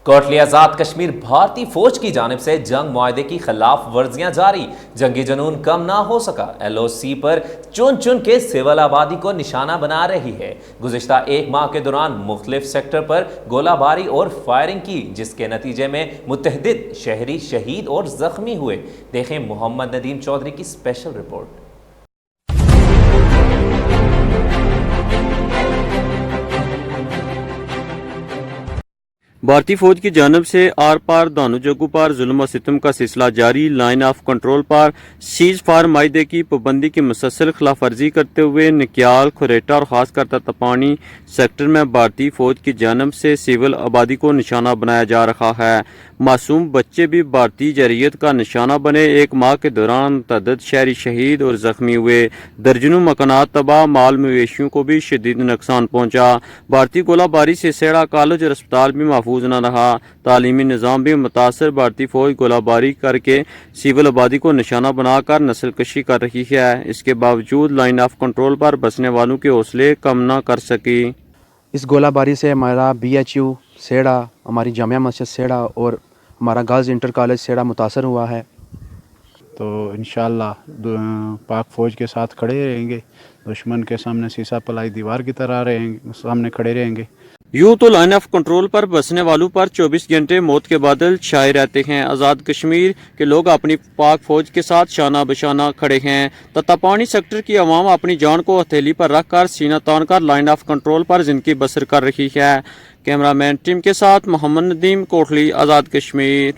کوٹلی آزاد کشمیر بھارتی فوج کی جانب سے جنگ معاہدے کی خلاف ورزیاں جاری، جنگی جنون کم نہ ہو سکا، ایل او سی پر چن چن کے سول آبادی کو نشانہ بنا رہی ہے۔ گزشتہ ایک ماہ کے دوران مختلف سیکٹر پر گولہ باری اور فائرنگ کی، جس کے نتیجے میں متعدد شہری شہید اور زخمی ہوئے۔ دیکھیں محمد ندیم چودھری کی اسپیشل رپورٹ۔ بھارتی فوج کی جانب سے آر پار دانو جگو پر ظلم و ستم کا سلسلہ جاری، line of control per cease fire معاہدے کی پابندی کی مسلسل خلاف ورزی کرتے ہوئے نکیال، کھوریٹا اور خاص کر تتاپانی سیکٹر میں بھارتی فوج کی جانب سے سول آبادی کو نشانہ بنایا جا رہا ہے۔ معصوم بچے بھی بھارتی جارحیت کا نشانہ بنے۔ ایک ماہ کے دوران متعدد شہری شہید اور زخمی ہوئے، درجنوں مکانات تباہ، مال مویشیوں کو بھی شدید نقصان پہنچا۔ بھارتی گولہ باری سے سیڑا کالج اور اسپتال بھی محفوظ نہ رہا، تعلیمی نظام بھی متاثر۔ بھارتی فوج گولہ باری کر کے سول آبادی کو نشانہ بنا کر نسل کشی کر رہی ہے، اس کے باوجود لائن آف کنٹرول پر بسنے والوں کے حوصلے کم نہ کر سکی۔ اس گولہ باری سے ہمارا بی ایچ یو سیڑا، ہماری جامعہ مسجد سیڑا اور ہمارا گرلز انٹر کالج سیڑا متاثر ہوا ہے۔ تو انشاءاللہ پاک فوج کے ساتھ کھڑے رہیں گے، دشمن کے سامنے سیسا پلائی دیوار کی طرح سامنے کھڑے رہیں گے۔ یوں تو لائن آف کنٹرول پر بسنے والوں پر 24 گھنٹے موت کے بادل چھائے رہتے ہیں۔ آزاد کشمیر کے لوگ اپنی پاک فوج کے ساتھ شانہ بشانہ کھڑے ہیں۔ تتاپانی سیکٹر کی عوام اپنی جان کو ہتھیلی پر رکھ کر سینہ تان کر لائن آف کنٹرول پر زندگی بسر کر رہی ہے۔ کیمرہ مین ٹیم کے ساتھ محمد ندیم، کوٹلی، آزاد کشمیر۔